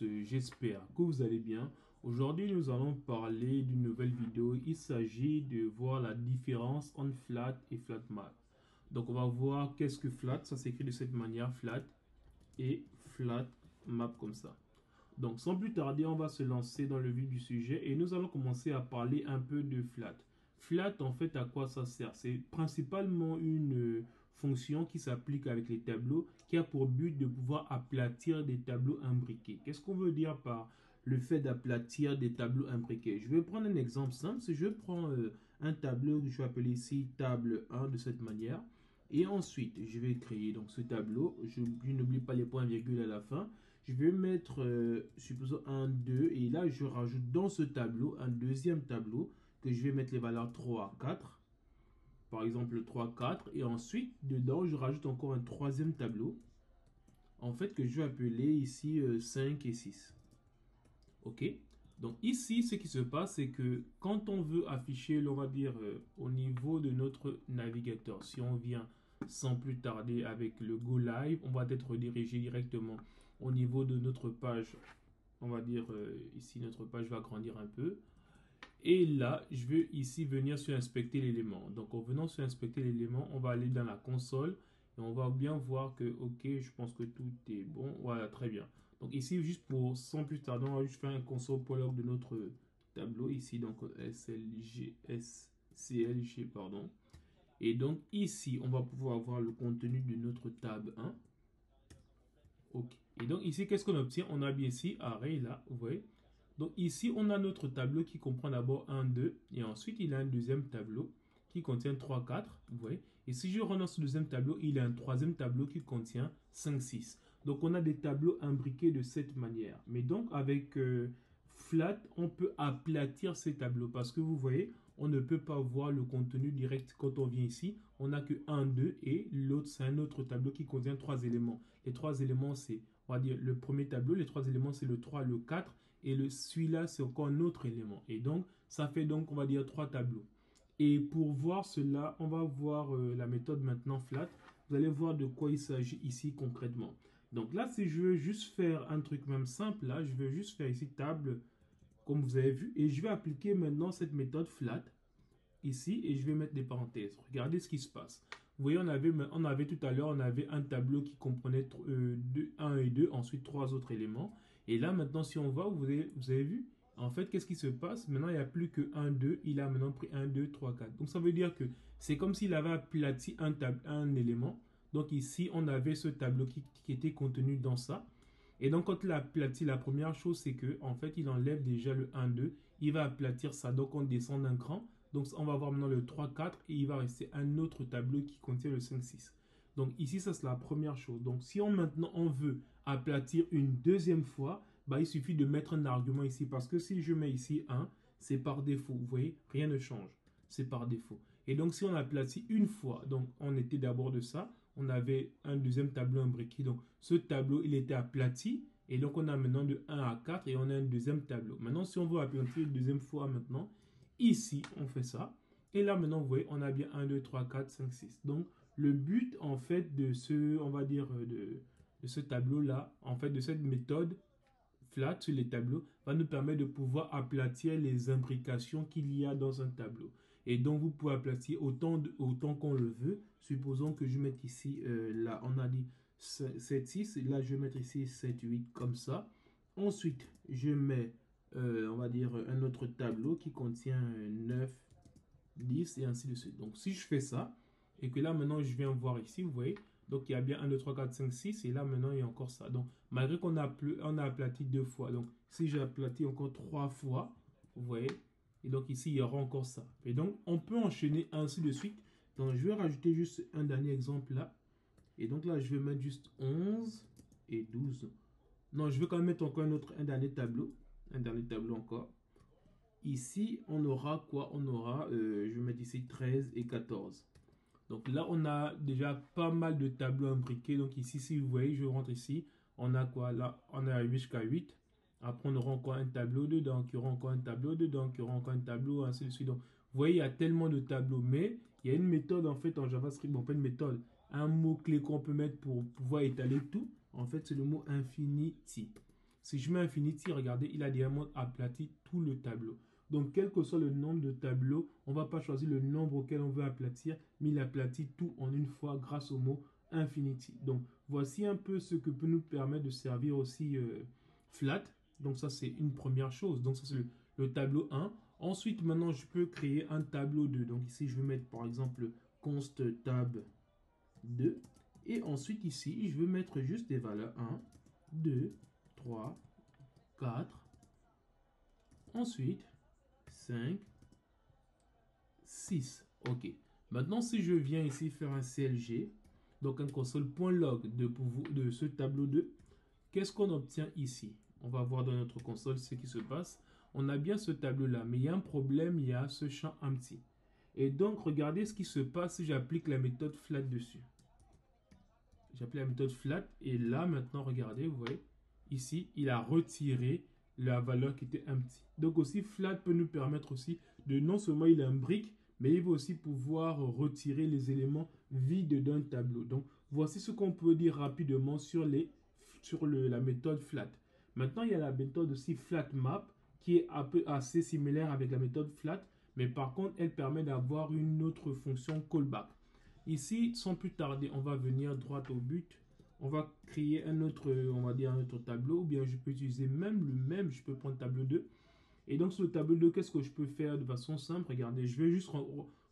tous, j'espère que vous allez bien. Aujourd'hui, nous allons parler d'une nouvelle vidéo. Il s'agit de voir la différence entre flat et flat map. Donc, on va voir qu'est-ce que flat, ça s'écrit de cette manière, flat, et flat map comme ça. Donc, sans plus tarder, on va se lancer dans le vif du sujet et nous allons commencer à parler un peu de flat. Flat, en fait, à quoi ça sert? C'est principalement une fonction qui s'applique avec les tableaux, qui a pour but de pouvoir aplatir des tableaux imbriqués. Qu'est-ce qu'on veut dire par le fait d'aplatir des tableaux imbriqués? Je vais prendre un exemple simple. Si je prends un tableau que je vais appeler ici table 1 de cette manière, et ensuite, je vais créer donc ce tableau. Je n'oublie pas les points virgules à la fin. Je vais mettre, supposons, un 2. Et là, je rajoute dans ce tableau un deuxième tableau que je vais mettre les valeurs 3, 4. Par exemple, 3, 4. Et ensuite, dedans, je rajoute encore un troisième tableau. En fait, que je vais appeler ici 5 et 6. OK? Donc ici, ce qui se passe, c'est que quand on veut afficher, on va dire, au niveau de notre navigateur, si on vient sans plus tarder avec le Go Live, on va être redirigé directement au niveau de notre page. On va dire, ici, notre page va grandir un peu. Et là, je vais ici venir sur inspecter l'élément. Donc en venant sur inspecter l'élément, on va aller dans la console et on va bien voir que, OK, je pense que tout est bon. Voilà, très bien. Donc ici, juste pour, sans plus tarder, on va juste faire un console.log de notre tableau ici, donc SCLG, pardon. Et donc ici, on va pouvoir voir le contenu de notre tab 1. OK. Et donc ici, qu'est-ce qu'on obtient? On a bien ici, array là, vous voyez. Donc ici, on a notre tableau qui comprend d'abord 1, 2, et ensuite il a un deuxième tableau qui contient 3, 4, vous voyez. Et si je rentre dans ce deuxième tableau, il a un troisième tableau qui contient 5, 6. Donc on a des tableaux imbriqués de cette manière. Mais donc avec Flat, on peut aplatir ces tableaux parce que vous voyez, on ne peut pas voir le contenu direct quand on vient ici. On n'a que 1, 2 et l'autre, c'est un autre tableau qui contient 3 éléments. Les 3 éléments, c'est, on va dire, le premier tableau. Les 3 éléments, c'est le 3, le 4 et celui-là, c'est encore un autre élément. Et donc, ça fait donc, on va dire, 3 tableaux. Et pour voir cela, on va voir la méthode maintenant flat. Vous allez voir de quoi il s'agit ici concrètement. Donc là, si je veux juste faire un truc même simple, là, je vais juste faire ici table, comme vous avez vu. Et je vais appliquer maintenant cette méthode flat ici et je vais mettre des parenthèses. Regardez ce qui se passe. Vous voyez, on avait tout à l'heure, on avait un tableau qui comprenait 1 et 2, ensuite 3 autres éléments. Et là, maintenant, si on va, vous avez vu, en fait, qu'est-ce qui se passe? Maintenant, il n'y a plus que 1, 2. Il a maintenant pris 1, 2, 3, 4. Donc, ça veut dire que c'est comme s'il avait aplati un élément. Donc, ici, on avait ce tableau qui était contenu dans ça. Et donc, quand il a aplati, la première chose, c'est que en fait, il enlève déjà le 1, 2. Il va aplatir ça. Donc, on descend d'un cran. Donc, on va voir maintenant le 3, 4 et il va rester un autre tableau qui contient le 5, 6. Donc, ici, ça, c'est la première chose. Donc, si maintenant, on veut aplatir une deuxième fois, bah, il suffit de mettre un argument ici. Parce que si je mets ici 1, c'est par défaut. Vous voyez, rien ne change. C'est par défaut. Et donc, si on aplatit une fois, donc, on était d'abord de ça. On avait un deuxième tableau imbriqué. Donc, ce tableau, il était aplati. Et donc, on a maintenant de 1 à 4 et on a un deuxième tableau. Maintenant, si on veut aplatir une deuxième fois maintenant, ici, on fait ça. Et là, maintenant, vous voyez, on a bien 1, 2, 3, 4, 5, 6. Donc, le but, en fait, de ce, on va dire, de ce tableau-là, en fait, de cette méthode flat sur les tableaux, va nous permettre de pouvoir aplatir les imbrications qu'il y a dans un tableau. Et donc, vous pouvez aplatir autant qu'on le veut. Supposons que je mette ici, là, on a dit 7, 6. Et là, je vais mettre ici 7, 8, comme ça. Ensuite, je mets on va dire, un autre tableau qui contient 9, 10 et ainsi de suite. Donc, si je fais ça, et que là, maintenant, je viens voir ici, vous voyez, donc il y a bien 1, 2, 3, 4, 5, 6, et là, maintenant, il y a encore ça. Donc, malgré qu'on a aplati 2 fois, donc, si j'ai aplati encore 3 fois, vous voyez, et donc ici, il y aura encore ça. Et donc, on peut enchaîner ainsi de suite. Donc, je vais rajouter juste un dernier exemple là. Et donc là, je vais mettre juste 11 et 12. Non, je vais quand même mettre encore un dernier tableau. Un dernier tableau encore. Ici, on aura quoi? On aura, je vais mettre ici 13 et 14. Donc là, on a déjà pas mal de tableaux imbriqués. Donc ici, si vous voyez, je rentre ici. On a quoi? Là, on est arrivé jusqu'à 8. Après, on aura encore un tableau dedans, qui aura encore un tableau dedans, qui aura encore un tableau, ainsi de suite. Donc, vous voyez, il y a tellement de tableaux. Mais il y a une méthode, en fait, en JavaScript. Bon, pas une méthode. Un mot-clé qu'on peut mettre pour pouvoir étaler tout. En fait, c'est le mot infinity. Si je mets Infinity, regardez, il a directement aplati tout le tableau. Donc, quel que soit le nombre de tableaux, on ne va pas choisir le nombre auquel on veut aplatir, mais il aplatit tout en une fois grâce au mot Infinity. Donc, voici un peu ce que peut nous permettre de servir aussi Flat. Donc, ça, c'est une première chose. Donc, ça, c'est le tableau 1. Ensuite, maintenant, je peux créer un tableau 2. Donc, ici, je vais mettre, par exemple, const tab 2. Et ensuite, ici, je vais mettre juste des valeurs 1, 2, 3, 4. Ensuite, 5, 6. OK. Maintenant, si je viens ici faire un CLG, donc un console.log de ce tableau 2, qu'est-ce qu'on obtient ici? On va voir dans notre console ce qui se passe. On a bien ce tableau-là, mais il y a un problème, il y a ce champ empty. Et donc, regardez ce qui se passe si j'applique la méthode flat dessus. J'applique la méthode flat, et là, maintenant, regardez, vous voyez, ici, il a retiré la valeur qui était empty. Donc aussi, flat peut nous permettre aussi de, non seulement il a un brick, mais il va aussi pouvoir retirer les éléments vides d'un tableau. Donc, voici ce qu'on peut dire rapidement sur la méthode flat. Maintenant, il y a la méthode aussi flat map, qui est un peu assez similaire avec la méthode flat, mais par contre, elle permet d'avoir une autre fonction callback. Ici, sans plus tarder, on va venir droit au but. On va créer un autre, on va dire un autre tableau, ou bien je peux utiliser je peux prendre tableau 2. Et donc sur le tableau 2, qu'est-ce que je peux faire de façon simple? Regardez, je vais juste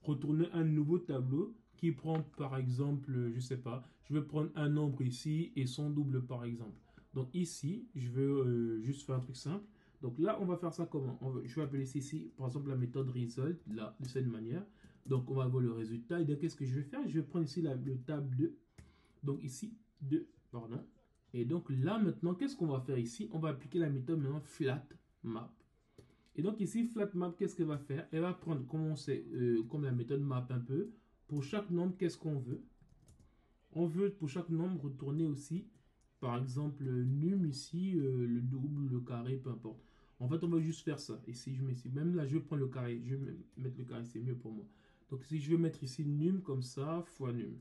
retourner un nouveau tableau qui prend par exemple, je sais pas, je vais prendre un nombre ici et son double par exemple. Donc ici, je vais juste faire un truc simple. Donc là, on va faire ça comment? Je vais appeler ici, par exemple, la méthode result, là, de cette manière. Donc on va voir le résultat. Et donc qu'est-ce que je vais faire? Je vais prendre ici le tab 2. Donc ici, 2, pardon. Et donc là maintenant, qu'est-ce qu'on va faire ici? On va appliquer la méthode maintenant flat map. Et donc ici, flat map, qu'est-ce qu'elle va faire? Elle va prendre, comme la méthode map un peu, pour chaque nombre, qu'est-ce qu'on veut? On veut pour chaque nombre retourner aussi, par exemple, num ici, le double, le carré, peu importe. En fait, on va juste faire ça. Ici, je mets ici. Même là, je vais prendre le carré. Je vais mettre le carré, c'est mieux pour moi. Donc si je vais mettre ici num comme ça, fois num.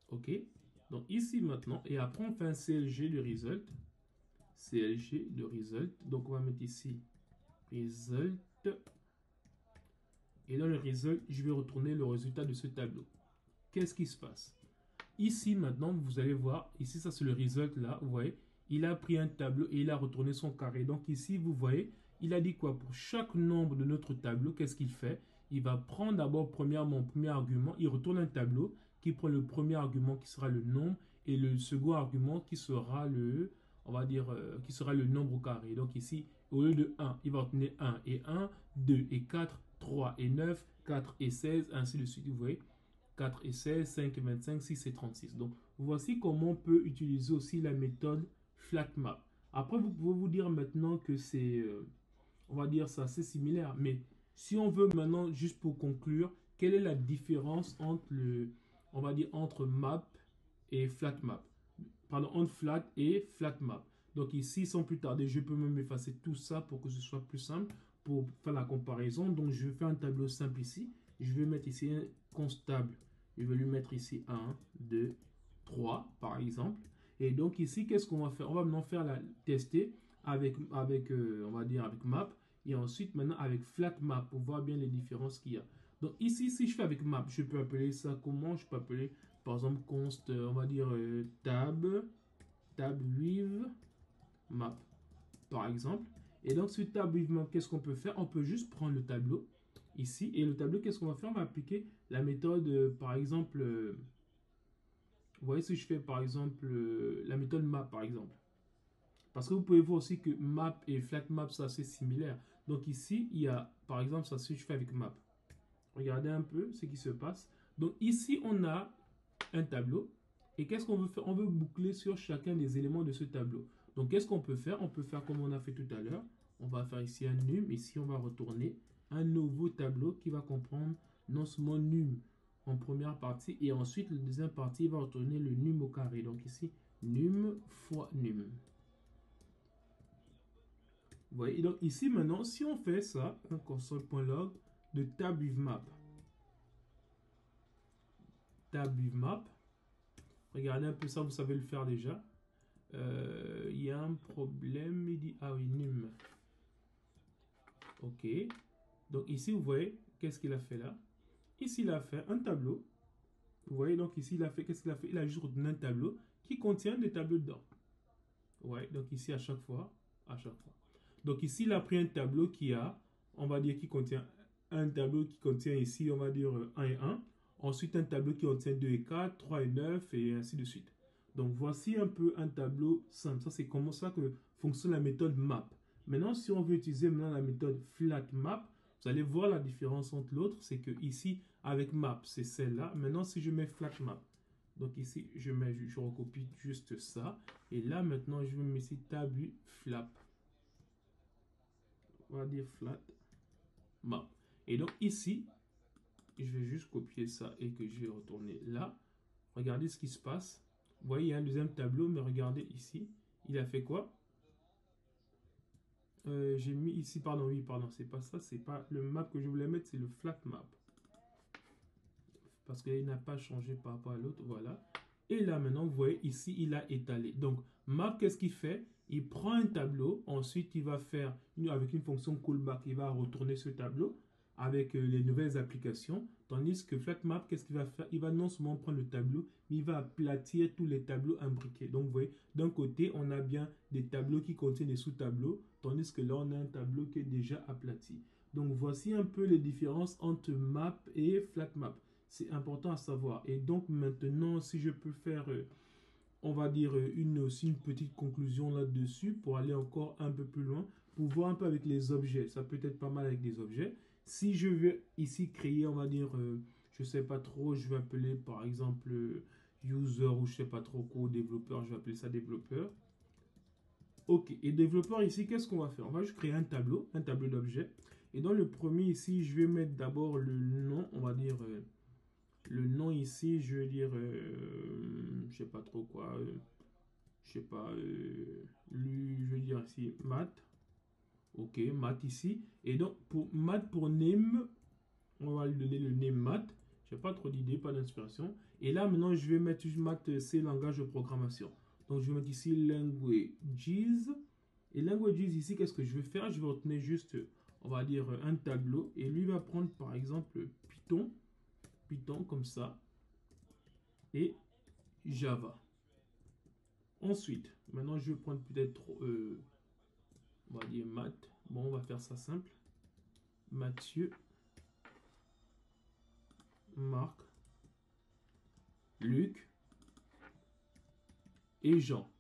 OK. Donc ici maintenant, et après on fait un CLG de result. CLG de result. Donc on va mettre ici result. Et dans le result, je vais retourner le résultat de ce tableau. Qu'est-ce qui se passe? Ici maintenant, vous allez voir, ici ça c'est le result là, vous voyez. Il a pris un tableau et il a retourné son carré. Donc ici, vous voyez, il a dit quoi? Pour chaque nombre de notre tableau, qu'est-ce qu'il fait? Il va prendre d'abord premièrement, premier argument, il retourne un tableau qui prend le premier argument qui sera le nombre et le second argument qui sera le, on va dire, qui sera le nombre au carré. Donc ici, au lieu de 1, il va retenir 1 et 1, 2 et 4, 3 et 9, 4 et 16, ainsi de suite, vous voyez. 4 et 16, 5 et 25, 6 et 36. Donc, voici comment on peut utiliser aussi la méthode FlatMap. Après, vous pouvez vous dire maintenant que c'est, on va dire ça, c'est similaire. Mais si on veut maintenant, juste pour conclure, quelle est la différence entre on va dire, entre map et FlatMap? Pardon, entre flat et FlatMap. Donc ici, sans plus tarder, je peux même effacer tout ça pour que ce soit plus simple pour faire la comparaison. Donc, je vais faire un tableau simple ici. Je vais mettre ici un constable. Je vais lui mettre ici 1, 2, 3 par exemple. Et donc ici, qu'est-ce qu'on va faire? On va maintenant faire tester avec on va dire avec map. Et ensuite maintenant avec flat map pour voir bien les différences qu'il y a. Donc ici, si je fais avec map, je peux appeler ça comment? Je peux appeler par exemple const, on va dire tab with map par exemple. Et donc sur tab with map, qu'est-ce qu'on peut faire? On peut juste prendre le tableau ici. Et le tableau, qu'est-ce qu'on va faire? On va appliquer la méthode, par exemple, vous voyez si je fais par exemple la méthode map par exemple. Parce que vous pouvez voir aussi que map et flat map, c'est assez similaire. Donc ici, il y a, par exemple, ça si je fais avec map. Regardez un peu ce qui se passe. Donc ici, on a un tableau. Et qu'est-ce qu'on veut faire? On veut boucler sur chacun des éléments de ce tableau. Donc qu'est-ce qu'on peut faire? On peut faire comme on a fait tout à l'heure. On va faire ici un num. Ici, on va retourner un nouveau tableau qui va comprendre non seulement num en première partie et ensuite la deuxième partie va retourner le num au carré. Donc ici, num fois num. Vous voyez, et donc ici maintenant, si on fait ça, un console.log de tab with map. Tab with map. Regardez un peu ça, vous savez le faire déjà. Il y a un problème, il dit, ah oui, num. Ok. Donc ici, vous voyez, qu'est-ce qu'il a fait là? Ici, il a fait un tableau. Vous voyez, donc ici, il a fait, qu'est-ce qu'il a fait? Il a juste retenu un tableau qui contient des tableaux dedans. Ouais, donc ici, à chaque fois. Donc ici, il a pris un tableau qui a, on va dire, qui contient un tableau qui contient ici, on va dire 1 et 1. Ensuite, un tableau qui contient 2 et 4, 3 et 9, et ainsi de suite. Donc, voici un peu un tableau simple. Ça, c'est comme ça que fonctionne la méthode map. Maintenant, si on veut utiliser maintenant la méthode flat map, vous allez voir la différence entre l'autre. C'est que ici, avec map, c'est celle-là. Maintenant, si je mets flat map, donc ici, je recopie juste ça. Et là, maintenant, je vais mettre ici tabu flap. On va dire flat map. Et donc ici, je vais juste copier ça et que je vais retourner là. Regardez ce qui se passe. Vous voyez, il y a un deuxième tableau, mais regardez ici. Il a fait quoi? J'ai mis ici, pardon, oui, pardon, c'est pas ça, c'est pas le map que je voulais mettre, c'est le flat map. Parce qu'il n'a pas changé par rapport à l'autre, voilà. Et là, maintenant, vous voyez, ici, il a étalé. Donc, map, qu'est-ce qu'il fait? Il prend un tableau, ensuite, il va faire, avec une fonction callback, il va retourner ce tableau avec les nouvelles applications. Tandis que FlatMap, qu'est-ce qu'il va faire? Il va non seulement prendre le tableau, mais il va aplatir tous les tableaux imbriqués. Donc, vous voyez, d'un côté, on a bien des tableaux qui contiennent des sous-tableaux, tandis que là, on a un tableau qui est déjà aplati. Donc, voici un peu les différences entre map et FlatMap. C'est important à savoir. Et donc, maintenant, si je peux faire, on va dire, aussi une petite conclusion là-dessus pour aller encore un peu plus loin, pour voir un peu avec les objets. Ça peut être pas mal avec des objets. Si je veux ici créer, on va dire, je sais pas trop, je vais appeler par exemple user ou je sais pas trop quoi, développeur, je vais appeler ça développeur. Ok, et développeur ici, qu'est-ce qu'on va faire? On va juste créer un tableau d'objets. Et dans le premier ici, je vais mettre d'abord le nom, on va dire, le nom ici, je vais dire, je sais pas trop quoi, je sais pas, lui, je vais dire ici, math. Ok, math ici. Et donc, pour math, pour name, on va lui donner le name math. Je n'ai pas trop d'idées, pas d'inspiration. Et là, maintenant, je vais mettre math, c'est langage de programmation. Donc, je vais mettre ici languages. Et languages ici, qu'est-ce que je vais faire? Je vais retenir juste, on va dire, un tableau. Et lui va prendre, par exemple, Python. Python, comme ça. Et Java. Ensuite, maintenant, je vais prendre peut-être, on va dire math. Bon, on va faire ça simple. Mathieu. Marc, Luc et Jean.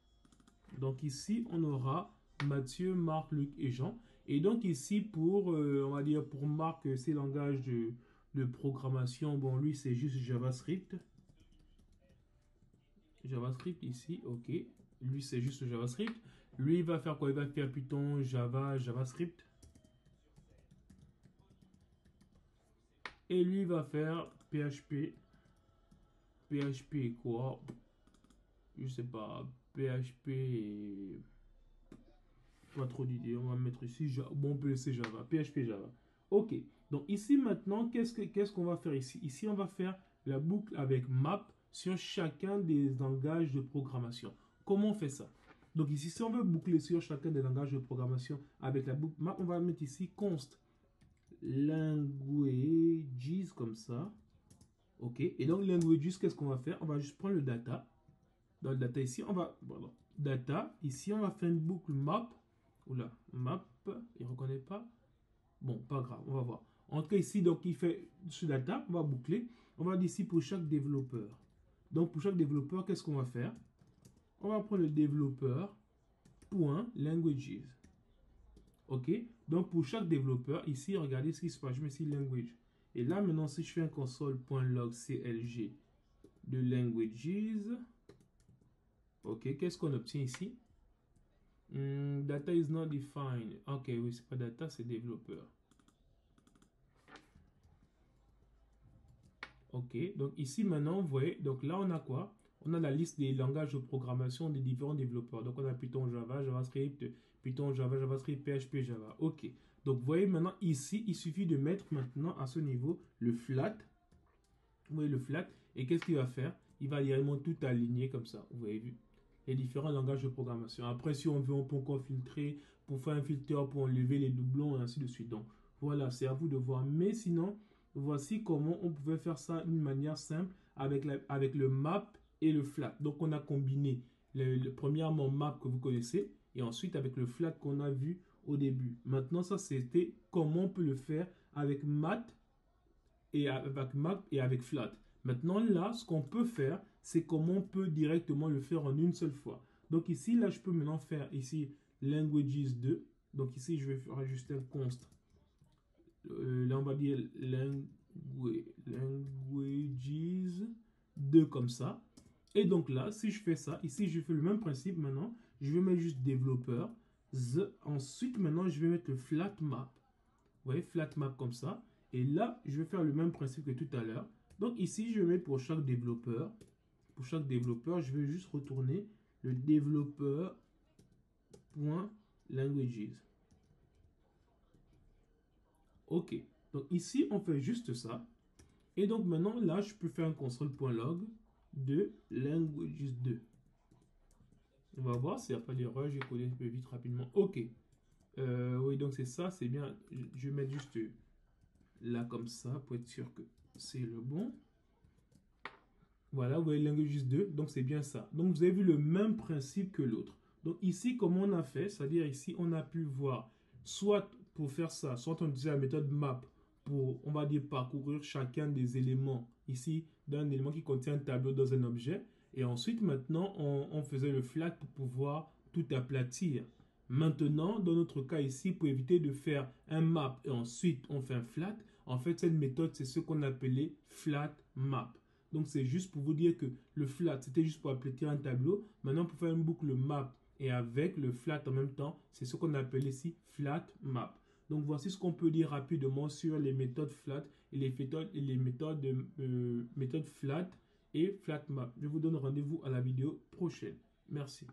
Donc ici, on aura Mathieu, Marc, Luc et Jean. Et donc ici, pour, on va dire, pour Marc, c'est langage de programmation. Bon, lui, c'est juste JavaScript. JavaScript ici, ok. Lui, c'est juste JavaScript. Lui, il va faire quoi? Il va faire Python, Java, JavaScript. Et lui, il va faire PHP. PHP quoi? Je sais pas. PHP et... Pas trop d'idées. On va mettre ici. Bon, on peut laisser Java. PHP Java. Ok. Donc ici maintenant, qu'est-ce qu'on va faire ici? Ici, on va faire la boucle avec map sur chacun des langages de programmation. Comment on fait ça? Donc ici, si on veut boucler sur chacun des langages de programmation avec la boucle map, on va mettre ici const languages comme ça. Ok. Et donc languages, qu'est-ce qu'on va faire? On va juste prendre le data. Dans le data ici, on va... Pardon. Data. Ici, on va faire une boucle map. Oula, map, il ne reconnaît pas. Bon, pas grave, on va voir. En tout cas, ici, donc, il fait ce data, on va boucler. On va dire ici pour chaque développeur. Donc, pour chaque développeur, qu'est-ce qu'on va faire? On va prendre le développeur, point, languages. Ok? Donc, pour chaque développeur, ici, regardez ce qui se passe. Je mets ici language. Et là, maintenant, si je fais un console.log clg de languages, ok, qu'est-ce qu'on obtient ici? Data is not defined. Ok, oui, c'est pas data, c'est développeur. Ok, donc ici maintenant, vous voyez, donc là on a quoi? On a la liste des langages de programmation des différents développeurs. Donc on a Python, Java, JavaScript, Python, Java, JavaScript, PHP, Java. Ok, donc vous voyez maintenant ici, il suffit de mettre maintenant à ce niveau le flat. Vous voyez le flat, et qu'est-ce qu'il va faire? Il va directement tout aligner comme ça, vous avez vu? les différents langages de programmation. Après, si on veut, on peut encore filtrer pour faire un filtre, pour enlever les doublons et ainsi de suite. Donc, voilà, c'est à vous de voir. Mais sinon, voici comment on pouvait faire ça d'une manière simple avec le map et le flat. Donc, on a combiné premièrement map que vous connaissez et ensuite avec le flat qu'on a vu au début. Maintenant, ça, c'était comment on peut le faire avec mat et avec flat. Maintenant, là, ce qu'on peut faire, c'est comment on peut directement le faire en une seule fois. Donc ici, là, je peux maintenant faire ici languages 2. Donc ici, je vais rajouter un const. Là, on va dire languages 2 comme ça. Et donc là, si je fais ça, ici, je fais le même principe maintenant. Je vais mettre juste développeur. Ensuite, maintenant, je vais mettre le flat map. Vous voyez, flat map comme ça. Et là, je vais faire le même principe que tout à l'heure. Donc ici, je vais mettre pour chaque développeur. Pour chaque développeur, je vais juste retourner le développeur.languages. OK. Donc ici, on fait juste ça. Et donc maintenant, là, je peux faire un console.log de languages 2. On va voir s'il n'y a pas d'erreur. J'ai codé un peu vite rapidement. OK. Oui, donc c'est ça, c'est bien. Je vais mettre juste là comme ça pour être sûr que c'est le bon. Voilà, vous voyez languages 2, donc c'est bien ça. Donc vous avez vu le même principe que l'autre. Donc ici, comment on a fait, c'est-à-dire ici, on a pu voir, soit pour faire ça, soit on utilisait la méthode map pour, on va dire, parcourir chacun des éléments, ici, d'un élément qui contient un tableau dans un objet. Et ensuite, maintenant, on faisait le flat pour pouvoir tout aplatir. Maintenant, dans notre cas ici, pour éviter de faire un map et ensuite on fait un flat, en fait, cette méthode, c'est ce qu'on appelait flat map. Donc, c'est juste pour vous dire que le flat, c'était juste pour aplatir un tableau. Maintenant, pour faire une boucle map et avec le flat en même temps, c'est ce qu'on appelle ici flat map. Donc, voici ce qu'on peut dire rapidement sur les méthodes flat et les méthodes flat et flat map. Je vous donne rendez-vous à la vidéo prochaine. Merci.